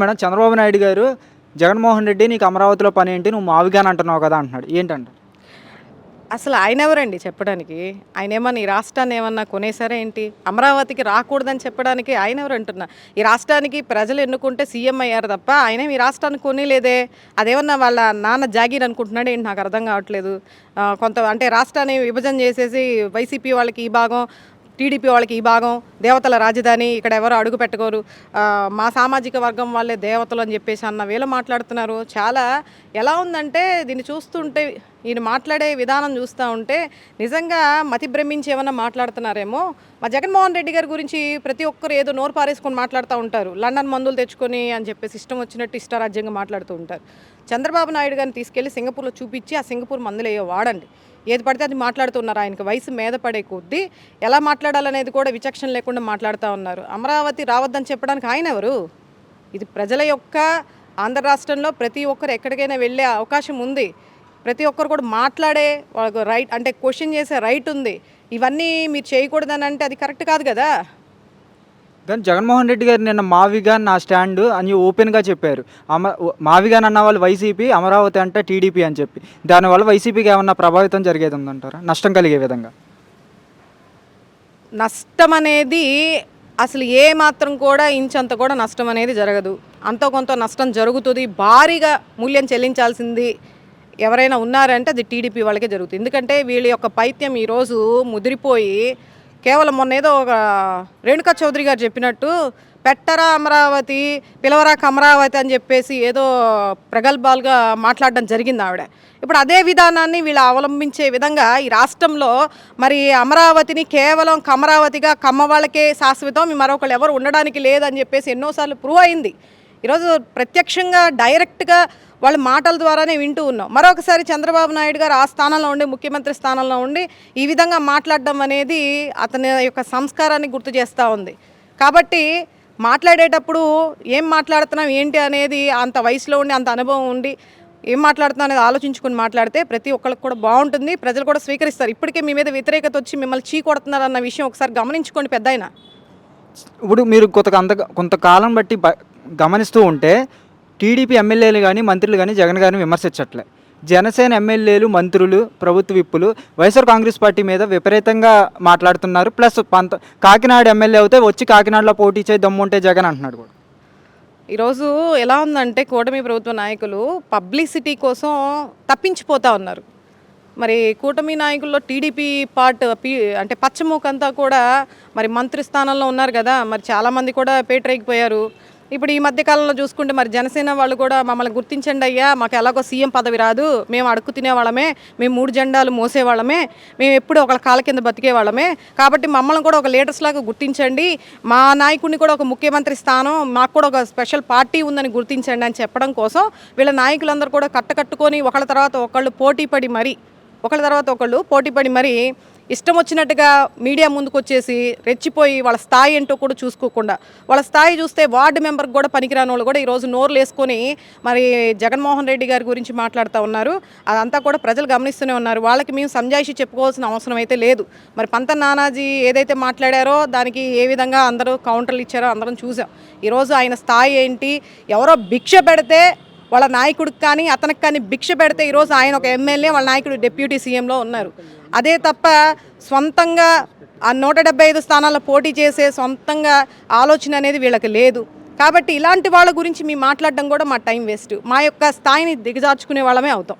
Madam Chandrababu Naidu గారు జగన్మోహన్ రెడ్డి నీకు అమరావతిలో పని ఏంటి నువ్వు మావిగాని అంటున్నావు కదా అంటున్నాడు ఏంటంట. అసలు ఆయన ఎవరండి చెప్పడానికి? ఆయన ఏమన్నా ఈ రాష్ట్రాన్ని ఏమన్నా కొనేసారా ఏంటి? అమరావతికి రాకూడదని చెప్పడానికి ఆయన ఎవరు అంటున్నా? ఈ రాష్ట్రానికి ప్రజలు ఎన్నుకుంటే సీఎం అయ్యారు తప్ప ఆయన ఈ రాష్ట్రాన్ని కొనేలేదే. అదేమన్నా వాళ్ళ నాన్న జాగీర్ అనుకుంటున్నాడు ఏంటి? నాకు అర్థం కావట్లేదు. కొంత అంటే రాష్ట్రాన్ని విభజన చేసేసి వైసీపీ వాళ్ళకి ఈ భాగం, టీడీపీ వాళ్ళకి ఈ భాగం, దేవతల రాజధాని, ఇక్కడ ఎవరు అడుగు పెట్టుకోరు, మా సామాజిక వర్గం వాళ్ళే దేవతలు అని చెప్పేసి అన్న వేళ మాట్లాడుతున్నారు. చాలా ఎలా ఉందంటే దీన్ని చూస్తుంటే, ఈయన మాట్లాడే విధానం చూస్తూ ఉంటే నిజంగా మతి భ్రమించి ఏమన్నా మాట్లాడుతున్నారేమో. మా జగన్మోహన్ రెడ్డి గారి గురించి ప్రతి ఒక్కరు ఏదో నోరు పారేసుకొని మాట్లాడుతూ ఉంటారు. లండన్ మందులు తెచ్చుకొని అని చెప్పేసి ఇష్టం వచ్చినట్టు ఇష్టారాజ్యంగా మాట్లాడుతూ ఉంటారు. చంద్రబాబు నాయుడు గారిని తీసుకెళ్లి సింగపూర్లో చూపించి ఆ సింగపూర్ మందులు ఏవో వాడండి, ఏది పడితే అది మాట్లాడుతున్నారు. ఆయనకి వయసు మీద పడే కొద్దీ ఎలా మాట్లాడాలనేది కూడా విచక్షణ లేకుండా మాట్లాడుతూ ఉన్నారు. అమరావతి రావద్దని చెప్పడానికి ఆయన ఎవరు? ఇది ప్రజల యొక్క ఆంధ్ర రాష్ట్రంలో ప్రతి ఒక్కరు ఎక్కడికైనా వెళ్ళే అవకాశం ఉంది. ప్రతి ఒక్కరు కూడా మాట్లాడే వాళ్ళకు రైట్, అంటే క్వశ్చన్ చేసే రైట్ ఉంది. ఇవన్నీ మీరు చేయకూడదని అంటే అది కరెక్ట్ కాదు కదా. కానీ జగన్మోహన్ రెడ్డి గారు నిన్న మావిగాన్ నా స్టాండ్ అని ఓపెన్గా చెప్పారు. మావిగాన్ అన్న వాళ్ళు వైసీపీ, అమరావతి అంటే టీడీపీ అని చెప్పి దానివల్ల వైసీపీకి ఏమన్నా ప్రభావితం జరిగేది ఉందంటారా, నష్టం కలిగే విధంగా? నష్టం అనేది అసలు ఏ మాత్రం కూడా ఇంచంత కూడా నష్టం అనేది జరగదు. అంతో కొంత నష్టం జరుగుతుంది. భారీగా మూల్యం చెల్లించాల్సింది ఎవరైనా ఉన్నారంటే అది టీడీపీ వాళ్ళకే జరుగుతుంది. ఎందుకంటే వీళ్ళ యొక్క పైత్యం ఈరోజు ముదిరిపోయి కేవలం మొన్న ఏదో ఒక రేణుకా చౌదరి గారు చెప్పినట్టు పెట్టరా అమరావతి, పిలవరాక అమరావతి అని చెప్పేసి ఏదో ప్రగల్భాలుగా మాట్లాడడం జరిగింది ఆవిడ. ఇప్పుడు అదే విధానాన్ని వీళ్ళు అవలంబించే విధంగా ఈ రాష్ట్రంలో మరి అమరావతిని కేవలం కమరావతిగా కమ్మ వాళ్ళకే శాశ్వతం, మరొకళ్ళు ఎవరు ఉండడానికి లేదని చెప్పేసి ఎన్నోసార్లు ప్రూవ్ అయింది. ఈరోజు ప్రత్యక్షంగా డైరెక్ట్గా వాళ్ళ మాటల ద్వారానే వింటూ ఉన్నాం. మరొకసారి చంద్రబాబు నాయుడు గారు ఆ స్థానంలో ఉండి, ముఖ్యమంత్రి స్థానంలో ఉండి ఈ విధంగా మాట్లాడడం అనేది అతని యొక్క సంస్కారాన్ని గుర్తు చేస్తూ ఉంది. కాబట్టి మాట్లాడేటప్పుడు ఏం మాట్లాడుతున్నాం ఏంటి అనేది అంత వయసులో ఉండి, అంత అనుభవం ఉండి ఏం మాట్లాడుతున్నాం అనేది ఆలోచించుకుని మాట్లాడితే ప్రతి ఒక్కరికి కూడా బాగుంటుంది, ప్రజలు కూడా స్వీకరిస్తారు. ఇప్పటికే మీ మీద వ్యతిరేకత వచ్చి మిమ్మల్ని చీకొడుతున్నారు అన్న విషయం ఒకసారి గమనించుకోండి పెద్దాయన. ఇప్పుడు మీరు కొంతకాలం బట్టి గమనిస్తూ ఉంటే టీడీపీ ఎమ్మెల్యేలు కానీ మంత్రులు కానీ జగన్ గారిని విమర్శించట్లే. జనసేన ఎమ్మెల్యేలు, మంత్రులు, ప్రభుత్వ విప్పులు వైఎస్ఆర్ కాంగ్రెస్ పార్టీ మీద విపరీతంగా మాట్లాడుతున్నారు. ప్లస్ కాకినాడ ఎమ్మెల్యే అయితే వచ్చి కాకినాడలో పోటీ చేయి దమ్ముంటే జగన్ అంటున్నాడు కూడా. ఈరోజు ఎలా ఉందంటే కూటమి ప్రభుత్వ నాయకులు పబ్లిసిటీ కోసం తప్పించిపోతూ ఉన్నారు. మరి కూటమి నాయకుల్లో టీడీపీ అంటే పచ్చమూకంతా కూడా మరి మంత్రి స్థానంలో ఉన్నారు కదా, మరి చాలామంది కూడా పేటరేగిపోయారు. ఇప్పుడు ఈ మధ్యకాలంలో చూసుకుంటే మరి జనసేన వాళ్ళు కూడా మమ్మల్ని గుర్తించండి అయ్యా, మాకు ఎలాగో సీఎం పదవి రాదు, మేము అడుక్కు తినేవాళ్ళమే, మేము 3 జెండాలు మోసేవాళ్ళమే, మేము ఎప్పుడు ఒకళ్ళ కాళ్ళ కింద బతికేవాళ్ళమే, కాబట్టి మమ్మల్ని కూడా ఒక లీడర్స్ లాగా గుర్తించండి, మా నాయకుడిని కూడా ఒక ముఖ్యమంత్రి స్థానం, మాకు కూడా ఒక స్పెషల్ పార్టీ ఉందని గుర్తించండి అని చెప్పడం కోసం వీళ్ళ నాయకులందరూ కూడా కట్టుకొని ఒకళ్ళ తర్వాత ఒకళ్ళు పోటీ పడి మరి ఇష్టం వచ్చినట్టుగా మీడియా ముందుకు వచ్చేసి రెచ్చిపోయి వాళ్ళ స్థాయి ఏంటో కూడా చూసుకోకుండా, వాళ్ళ స్థాయి చూస్తే వార్డు మెంబర్కి కూడా పనికిరాని వాళ్ళు కూడా ఈరోజు నోరులు వేసుకొని మరి జగన్మోహన్ రెడ్డి గారి గురించి మాట్లాడుతూ ఉన్నారు. అదంతా కూడా ప్రజలు గమనిస్తూనే ఉన్నారు. వాళ్ళకి మేము సంజాయిషి చెప్పుకోవాల్సిన అవసరం అయితే లేదు. మరి పంత నానాజీ ఏదైతే మాట్లాడారో దానికి ఏ విధంగా అందరూ కౌంటర్లు ఇచ్చారో అందరం చూసాం. ఈరోజు ఆయన స్థాయి ఏంటి, ఎవరో భిక్ష పెడితే వాళ్ళ నాయకుడికి కానీ అతనికి కానీ భిక్ష పెడితే ఈరోజు ఆయన ఒక ఎమ్మెల్యే, వాళ్ళ నాయకుడు డిప్యూటీ సీఎంలో ఉన్నారు. అదే తప్ప సొంతంగా ఆ 175 స్థానాల్లో పోటీ చేసే సొంతంగా ఆలోచన అనేది వీళ్ళకి లేదు. కాబట్టి ఇలాంటి వాళ్ళ గురించి మేము మాట్లాడడం కూడా మా టైం వేస్ట్, మా యొక్క స్థాయిని దిగజార్చుకునే వాళ్ళమే అవుతాం.